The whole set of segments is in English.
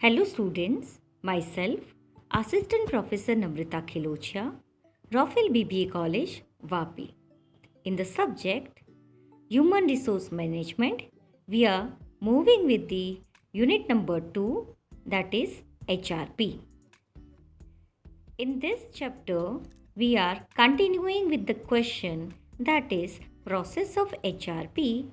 Hello students, myself Assistant Professor Namrita Khilochia, Rafael BBA College, Vapi. In the subject Human Resource Management, we are moving with the unit number 2, that is HRP. In this chapter, we are continuing with the question that is process of HRP,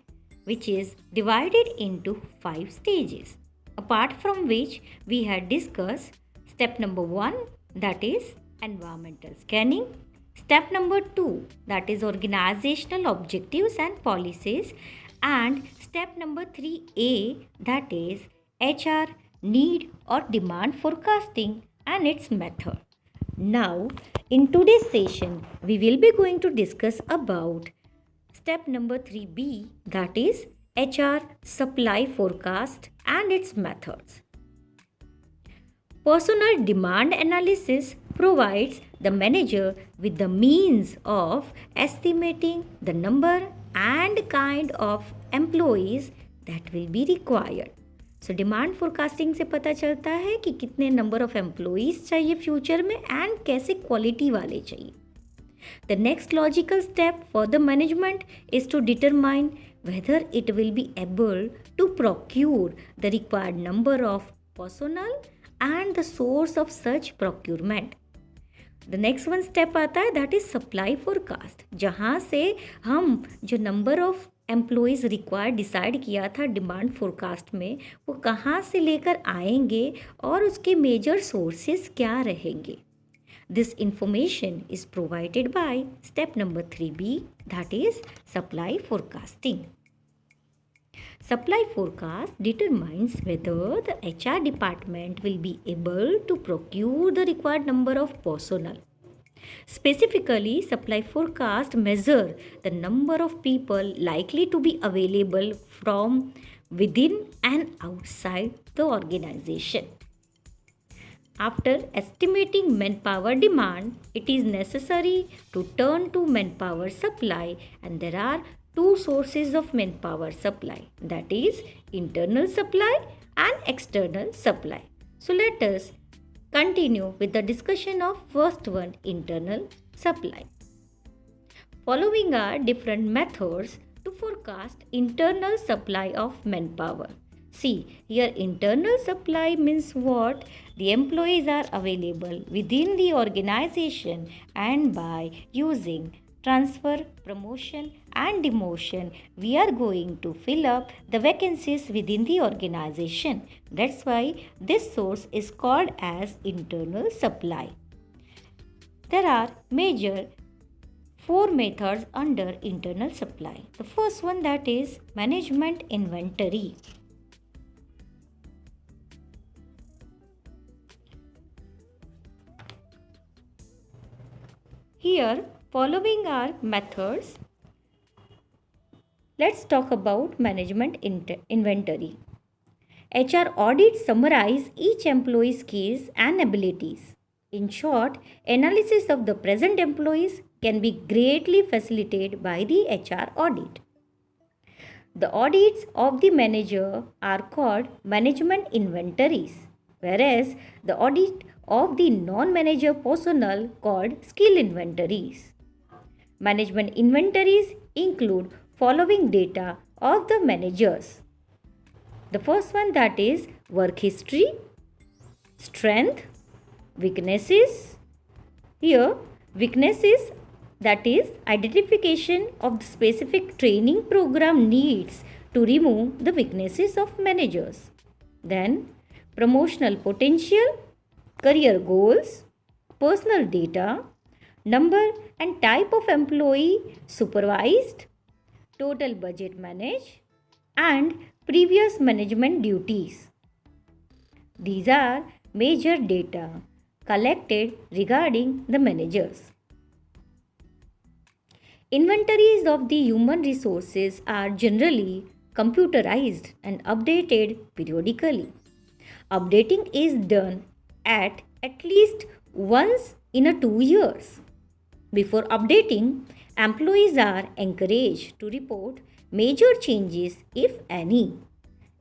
which is divided into 5 stages. Apart from which we had discussed step number 1, that is environmental scanning, step number 2, that is organizational objectives and policies, and step number 3A, that is HR need or demand forecasting and its method. Now, in today's session, we will be going to discuss about step number 3B, that is HR supply forecast and its methods. Personnel demand analysis provides the manager with the means of estimating the number and kind of employees that will be required. So demand forecasting से पता चलता है कि कितने number of employees चाहिए future में and कैसे quality वाले चाहिए. The next logical step for the management is to determine whether it will be able to procure the required number of personnel and the source of such procurement. The next one step आता है that is supply forecast, जहाँ से हम जो number of employees required decide किया था demand forecast में, वो कहाँ से लेकर आएंगे और उसके मेजर सोर्सेस क्या रहेंगे. This information is provided by step number 3B, that is supply forecasting. Supply forecast determines whether the HR department will be able to procure the required number of personnel. Specifically, supply forecast measure the number of people likely to be available from within and outside the organization. After estimating manpower demand, it is necessary to turn to manpower supply, and there are two sources of manpower supply, that is internal supply and external supply. So let us continue with the discussion of first one, internal supply. Following are different methods to forecast internal supply of manpower. See, here internal supply means what? The employees are available within the organization, and by using transfer, promotion and demotion, we are going to fill up the vacancies within the organization. That's why this source is called as internal supply. There are major 4 methods under internal supply. The first one, that is management inventory. Here, following are methods. Let's talk about management inventory. HR audits summarize each employee's skills and abilities. In short, analysis of the present employees can be greatly facilitated by the HR audit. The audits of the manager are called management inventories, whereas the audit of the non-manager personnel called skill inventories. Management inventories include following data of the managers. The first one, that is work history, strength, weaknesses. Here, weaknesses, that is identification of the specific training program needs to remove the weaknesses of managers. Then, promotional potential, career goals, personal data, number and type of employee supervised, total budget managed, and previous management duties. These are major data collected regarding the managers. Inventories of the human resources are generally computerized and updated periodically. Updating is done at least once in 2 years. Before updating, employees are encouraged to report major changes, if any,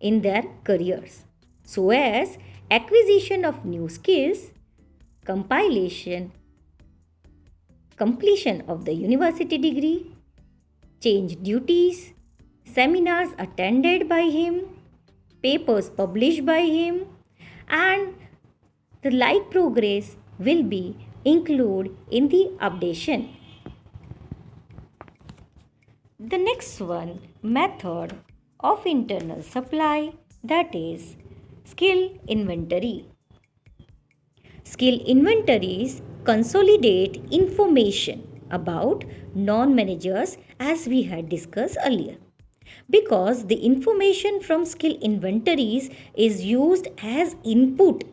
in their careers, so as acquisition of new skills, completion of the university degree, change duties, seminars attended by him, papers published by him, and the like progress will be included in the updation. The next one, method of internal supply, that is skill inventory. Skill inventories consolidate information about non-managers as we had discussed earlier. Because the information from skill inventories is used as input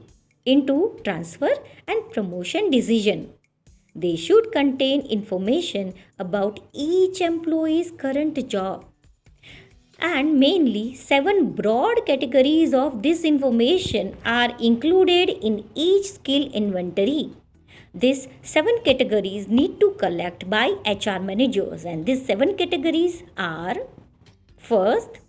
into transfer and promotion decision. They should contain information about each employee's current job. And mainly 7 broad categories of this information are included in each skill inventory. These 7 categories need to collect by HR managers, and these 7 categories are: first,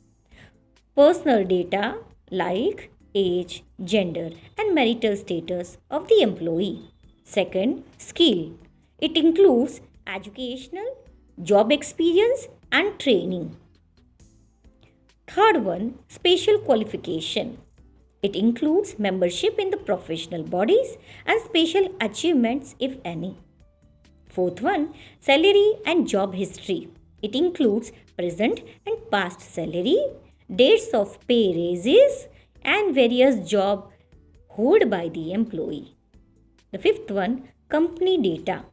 personal data like age, gender, and marital status of the employee. Second, skill. It includes educational, job experience, and training. Third one, special qualification. It includes membership in the professional bodies and special achievements if any. Fourth one, salary and job history. It includes present and past salary, dates of pay raises, and various jobs held by the employee. The fifth one, company data.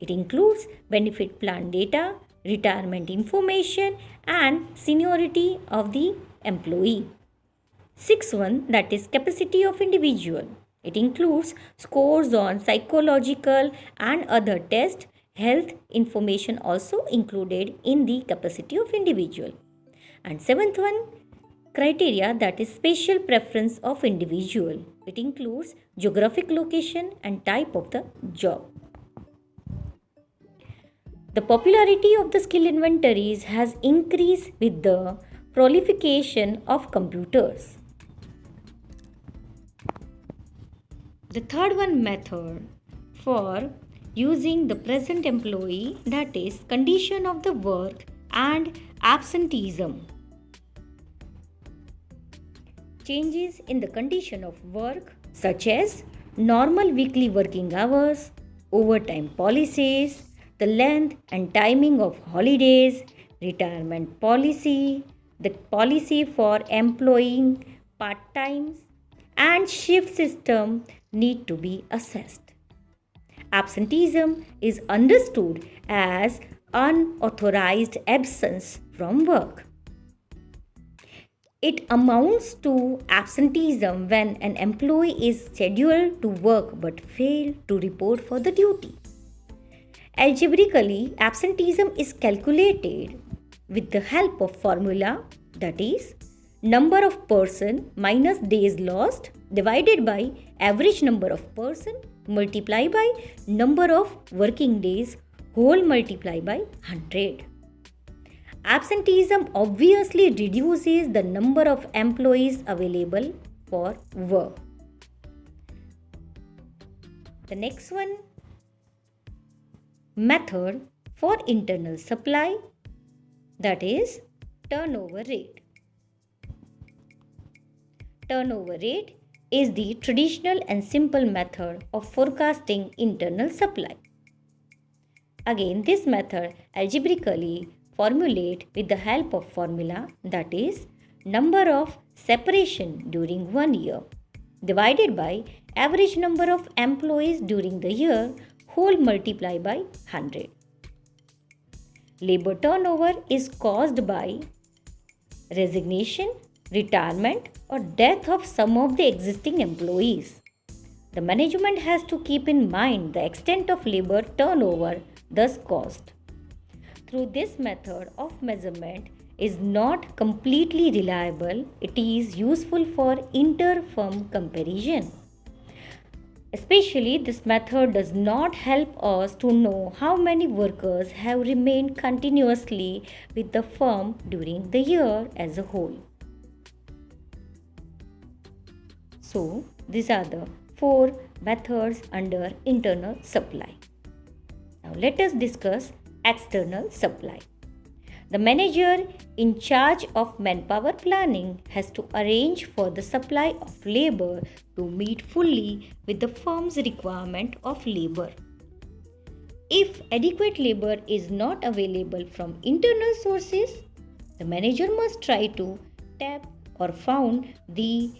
It includes benefit plan data, retirement information, and seniority of the employee. Sixth one, that is capacity of individual. It includes scores on psychological and other tests, health information also included in the capacity of individual. And seventh one, criteria, that is special preference of individual. It includes geographic location and type of the job. The popularity of the skill inventories has increased with the proliferation of computers. The third one, method for using the present employee, that is condition of the work and absenteeism. Changes in the condition of work such as normal weekly working hours, overtime policies, the length and timing of holidays, retirement policy, the policy for employing part-times, and shift system need to be assessed. Absenteeism is understood as unauthorized absence from work. It amounts to absenteeism when an employee is scheduled to work but fail to report for the duty. Algebraically, absenteeism is calculated with the help of formula, that is number of person minus days lost divided by average number of person multiplied by number of working days whole multiplied by 100. Absenteeism obviously reduces the number of employees available for work. The next one, method for internal supply, that is turnover rate. Turnover rate is the traditional and simple method of forecasting internal supply. Again, this method algebraically formulate with the help of formula, that is number of separation during 1 year divided by average number of employees during the year whole multiplied by 100. Labor turnover is caused by resignation, retirement, or death of some of the existing employees. The management has to keep in mind the extent of labor turnover thus caused. Through this method of measurement is not completely reliable, it is useful for inter-firm comparison. Especially, this method does not help us to know how many workers have remained continuously with the firm during the year as a whole. So these are the 4 methods under internal supply. Now let us discuss external supply. The manager in charge of manpower planning has to arrange for the supply of labor to meet fully with the firm's requirement of labor. If adequate labor is not available from internal sources, the manager must try to tap or found the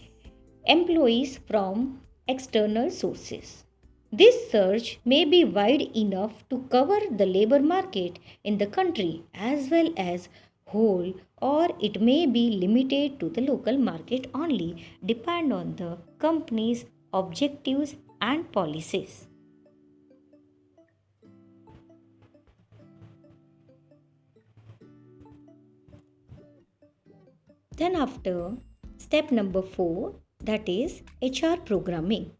employees from external sources. This search may be wide enough to cover the labor market in the country as well as whole, or it may be limited to the local market only, depend on the company's objectives and policies. Then after step number 4, that is HR programming.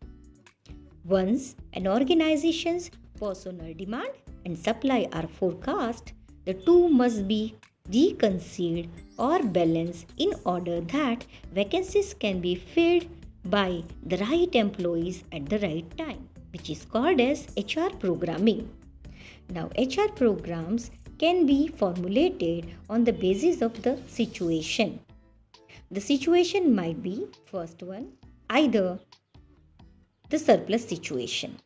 Once an organization's personnel demand and supply are forecast, the two must be reconciled or balanced in order that vacancies can be filled by the right employees at the right time, which is called as HR programming. Now, HR programs can be formulated on the basis of the situation. The situation might be, first one, either the surplus situation.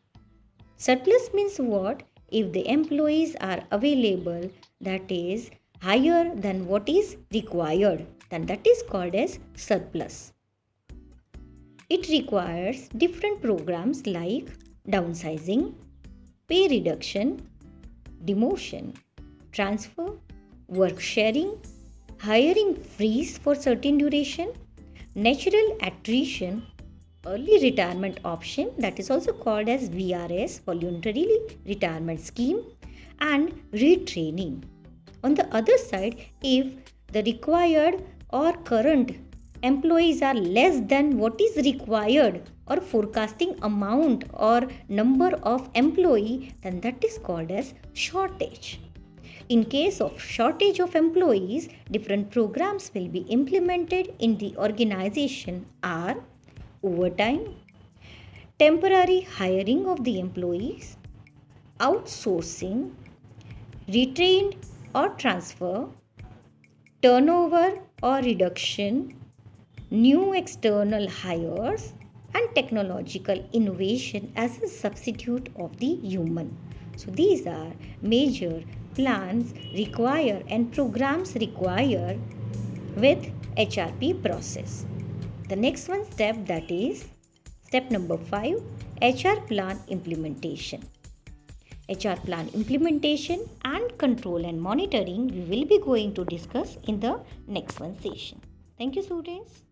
Surplus means what? If the employees are available, that is higher than what is required, then that is called as surplus. It requires different programs like downsizing, pay reduction, demotion, transfer, work sharing, hiring freeze for certain duration, natural attrition, early retirement option, that is also called as VRS, voluntary retirement scheme, and retraining. On the other side, if the required or current employees are less than what is required or forecasting amount or number of employee, then that is called as shortage. In case of shortage of employees, different programs will be implemented in the organization are overtime, temporary hiring of the employees, outsourcing, retrained or transfer, turnover or reduction, new external hires, and technological innovation as a substitute of the human. So these are major plans require and programs require with HRP process. The next one step, that is step number 5, HR plan implementation. HR plan implementation and control and monitoring we will be going to discuss in the next one session. Thank you, students.